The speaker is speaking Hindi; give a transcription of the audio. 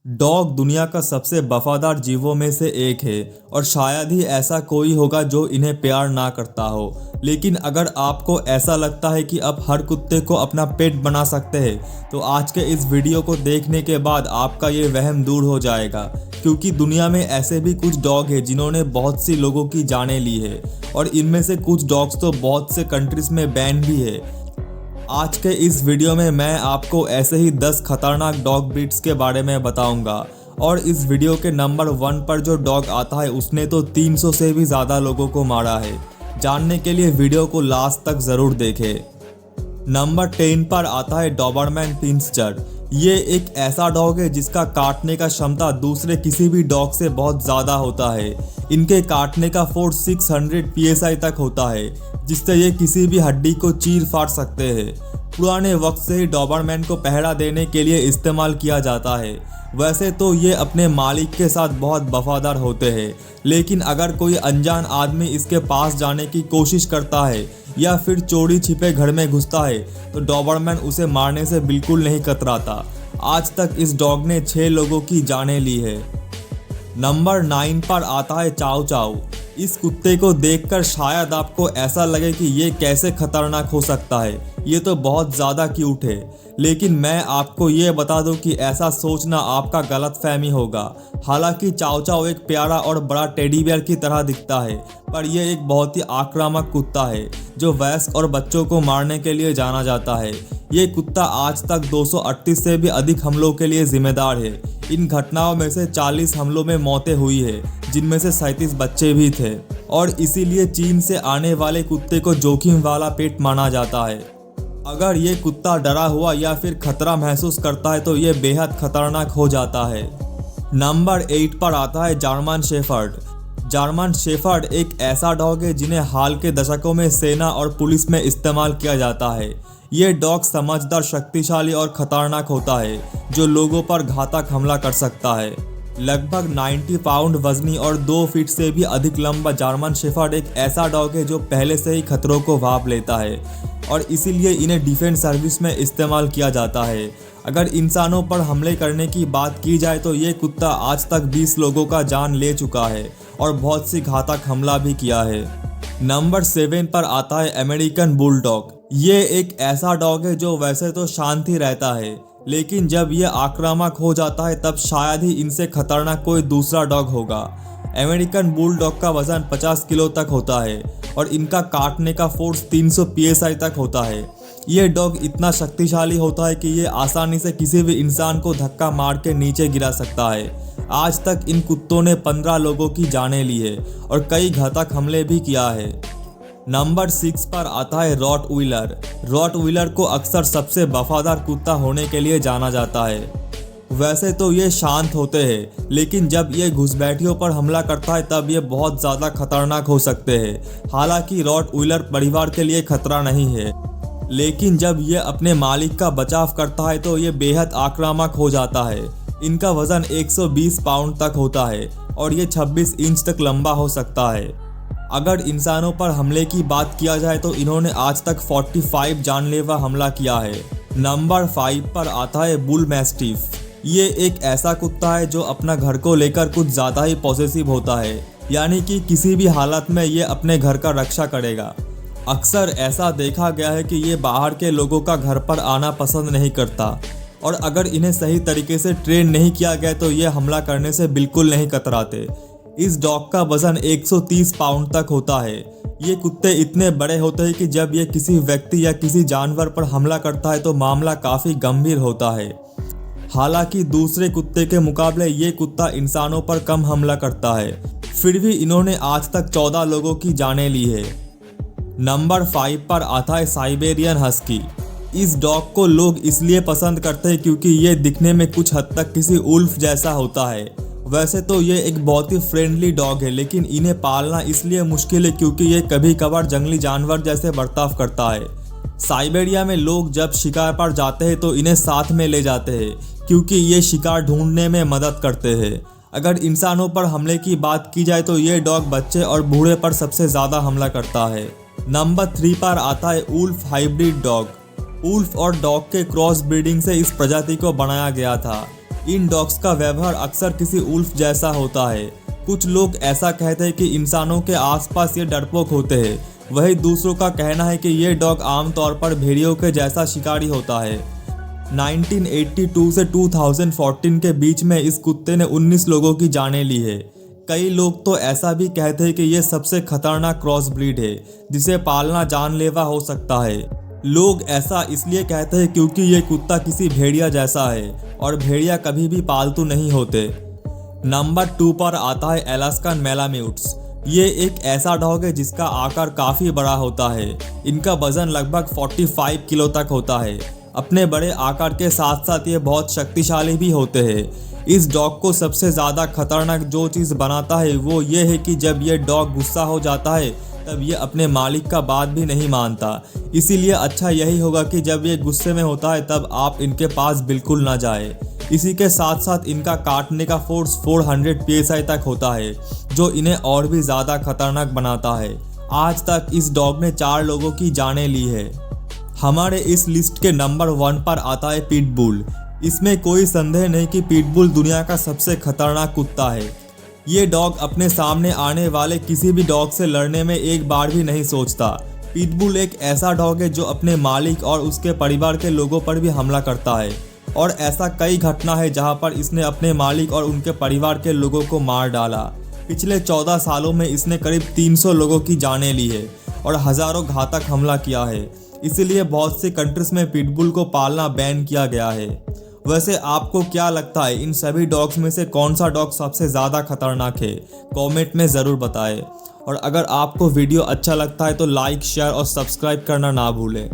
डॉग दुनिया का सबसे वफादार जीवों में से एक है और शायद ही ऐसा कोई होगा जो इन्हें प्यार ना करता हो। लेकिन अगर आपको ऐसा लगता है कि आप हर कुत्ते को अपना पेट बना सकते हैं तो आज के इस वीडियो को देखने के बाद आपका ये वहम दूर हो जाएगा, क्योंकि दुनिया में ऐसे भी कुछ डॉग हैं जिन्होंने बहुत सी लोगों की जानें ली है और इनमें से कुछ डॉग्स तो बहुत से कंट्रीज में बैन भी है। आज के इस वीडियो में मैं आपको ऐसे ही 10 खतरनाक डॉग ब्रीड्स के बारे में बताऊंगा और इस वीडियो के नंबर 1 पर जो डॉग आता है उसने तो 300 से भी ज़्यादा लोगों को मारा है। जानने के लिए वीडियो को लास्ट तक ज़रूर देखें। नंबर 10 पर आता है डॉबरमैन पिन्स्चर। ये एक ऐसा डॉग है जिसका काटने का क्षमता दूसरे किसी भी डॉग से बहुत ज़्यादा होता है। इनके काटने का फोर्स 600 psi तक होता है, जिससे ये किसी भी हड्डी को चीर फाड़ सकते हैं। पुराने वक्त से ही डॉबरमैन को पहरा देने के लिए इस्तेमाल किया जाता है। वैसे तो ये अपने मालिक के साथ बहुत वफादार होते हैं, लेकिन अगर कोई अनजान आदमी इसके पास जाने की कोशिश करता है या फिर चोरी छिपे घर में घुसता है तो डॉबरमैन उसे मारने से बिल्कुल नहीं कतराता। आज तक इस डॉग ने 6 लोगों की जानें ली है। नंबर 9 पर आता है चाउ चाउ। इस कुत्ते को देखकर शायद आपको ऐसा लगे कि ये कैसे खतरनाक हो सकता है, ये तो बहुत ज़्यादा क्यूट है। लेकिन मैं आपको ये बता दूं कि ऐसा सोचना आपका गलतफहमी होगा। हालांकि चाउ चाउ एक प्यारा और बड़ा टेडी बियर की तरह दिखता है, पर यह एक बहुत ही आक्रामक कुत्ता है जो वयस्क और बच्चों को मारने के लिए जाना जाता है। ये कुत्ता आज तक 238 से भी अधिक हमलों के लिए जिम्मेदार है। इन घटनाओं में से 40 हमलों में मौतें हुई है, जिनमें से 37 बच्चे भी थे, और इसीलिए चीन से आने वाले कुत्ते को जोखिम वाला पेट माना जाता है। अगर ये कुत्ता डरा हुआ या फिर खतरा महसूस करता है तो ये बेहद खतरनाक हो जाता है। नंबर 8 पर आता है जर्मन शेफर्ड। जर्मन शेफर्ड एक ऐसा डॉग है जिन्हें हाल के दशकों में सेना और पुलिस में इस्तेमाल किया जाता है। ये डॉग समझदार, शक्तिशाली और खतरनाक होता है जो लोगों पर घातक हमला कर सकता है। लगभग 90 पाउंड वजनी और 2 फीट से भी अधिक लंबा जर्मन शेफर्ड एक ऐसा डॉग है जो पहले से ही खतरों को भांप लेता है और इसीलिए इन्हें डिफेंस सर्विस में इस्तेमाल किया जाता है। अगर इंसानों पर हमले करने की बात की जाए तो ये कुत्ता आज तक 20 लोगों का जान ले चुका है और बहुत सी घातक हमला भी किया है। नंबर 7 पर आता है अमेरिकन बुलडॉग। ये एक ऐसा डॉग है जो वैसे तो शांत ही रहता है, लेकिन जब ये आक्रामक हो जाता है तब शायद ही इनसे खतरनाक कोई दूसरा डॉग होगा। अमेरिकन बुलडॉग का वजन 50 किलो तक होता है और इनका काटने का फोर्स 300 psi तक होता है। ये डॉग इतना शक्तिशाली होता है कि ये आसानी से किसी भी इंसान को धक्का मार के नीचे गिरा सकता है। आज तक इन कुत्तों ने 15 लोगों की जानें ली है और कई घातक हमले भी किया है। नंबर 6 पर आता है रॉटवीलर। रॉटवीलर को अक्सर सबसे वफादार कुत्ता होने के लिए जाना जाता है। वैसे तो ये शांत होते हैं, लेकिन जब ये घुसपैठियों पर हमला करता है तब ये बहुत ज़्यादा खतरनाक हो सकते हैं। हालांकि रॉटवीलर परिवार के लिए खतरा नहीं है, लेकिन जब ये अपने मालिक का बचाव करता है तो ये बेहद आक्रामक हो जाता है। इनका वजन 120 पाउंड तक होता है और ये 26 इंच तक लंबा हो सकता है। अगर इंसानों पर हमले की बात किया जाए तो इन्होंने आज तक 45 जानलेवा हमला किया है। नंबर 5 पर आता है बुल मैस्टिफ। ये एक ऐसा कुत्ता है जो अपना घर को लेकर कुछ ज़्यादा ही पॉसेसिव होता है, यानी कि किसी भी हालत में ये अपने घर का रक्षा करेगा। अक्सर ऐसा देखा गया है कि ये बाहर के लोगों का घर पर आना पसंद नहीं करता और अगर इन्हें सही तरीके से ट्रेन नहीं किया गया तो ये हमला करने से बिल्कुल नहीं कतराते। इस डॉग का वजन 130 पाउंड तक होता है। ये कुत्ते इतने बड़े होते हैं कि जब ये किसी व्यक्ति या किसी जानवर पर हमला करता है तो मामला काफ़ी गंभीर होता है। हालांकि दूसरे कुत्ते के मुकाबले ये कुत्ता इंसानों पर कम हमला करता है, फिर भी इन्होंने आज तक 14 लोगों की जानें ली है। नंबर 5 पर आता है साइबेरियन हस्की। इस डॉग को लोग इसलिए पसंद करते हैं क्योंकि ये दिखने में कुछ हद तक किसी उल्फ जैसा होता है। वैसे तो ये एक बहुत ही फ्रेंडली डॉग है, लेकिन इन्हें पालना इसलिए मुश्किल है क्योंकि ये कभी कभार जंगली जानवर जैसे बर्ताव करता है। साइबेरिया में लोग जब शिकार पर जाते हैं तो इन्हें साथ में ले जाते हैं क्योंकि ये शिकार ढूंढने में मदद करते हैं। अगर इंसानों पर हमले की बात की जाए तो ये डॉग बच्चे और बूढ़े पर सबसे ज़्यादा हमला करता है। नंबर 3 पर आता है उल्फ हाइब्रिड डॉग। उल्फ और डॉग के क्रॉस ब्रीडिंग से इस प्रजाति को बनाया गया था। इन डॉग्स का व्यवहार अक्सर किसी उल्फ जैसा होता है। कुछ लोग ऐसा कहते हैं कि इंसानों के आसपास ये डरपोक होते हैं, वहीं दूसरों का कहना है कि ये डॉग आमतौर पर भेड़ियों के जैसा शिकारी होता है। 1982 से 2014 के बीच में इस कुत्ते ने 19 लोगों की जानें ली है। कई लोग तो ऐसा भी कहते हैं कि ये सबसे खतरनाक क्रॉस ब्रीड है जिसे पालना जानलेवा हो सकता है। लोग ऐसा इसलिए कहते हैं क्योंकि ये कुत्ता किसी भेड़िया जैसा है और भेड़िया कभी भी पालतू नहीं होते। नंबर 2 पर आता है अलास्कन मैलाम्यूट्स। ये एक ऐसा डॉग है जिसका आकार काफ़ी बड़ा होता है। इनका वजन लगभग 45 किलो तक होता है। अपने बड़े आकार के साथ साथ ये बहुत शक्तिशाली भी होते हैं। इस डॉग को सबसे ज़्यादा खतरनाक जो चीज़ बनाता है वो ये है कि जब ये डॉग गुस्सा हो जाता है तब ये अपने मालिक का बात भी नहीं मानता। इसीलिए अच्छा यही होगा कि जब ये गुस्से में होता है तब आप इनके पास बिल्कुल ना जाए। इसी के साथ साथ इनका काटने का फोर्स 400 psi तक होता है जो इन्हें और भी ज़्यादा खतरनाक बनाता है। आज तक इस डॉग ने 4 लोगों की जानें ली है। हमारे इस लिस्ट के नंबर 1 पर आता है पिटबुल। इसमें कोई संदेह नहीं कि पिटबुल दुनिया का सबसे खतरनाक कुत्ता है। ये डॉग अपने सामने आने वाले किसी भी डॉग से लड़ने में एक बार भी नहीं सोचता। पिटबुल एक ऐसा डॉग है जो अपने मालिक और उसके परिवार के लोगों पर भी हमला करता है और ऐसा कई घटना है जहां पर इसने अपने मालिक और उनके परिवार के लोगों को मार डाला। पिछले 14 सालों में इसने करीब 300 लोगों की जानें ली है और हज़ारों घातक हमला किया है। इसीलिए बहुत सी कंट्रीज में पिटबुल को पालना बैन किया गया है। वैसे आपको क्या लगता है इन सभी डॉग्स में से कौन सा डॉग सबसे ज़्यादा खतरनाक है? कमेंट में ज़रूर बताएं। और अगर आपको वीडियो अच्छा लगता है तो लाइक, शेयर और सब्सक्राइब करना ना भूलें।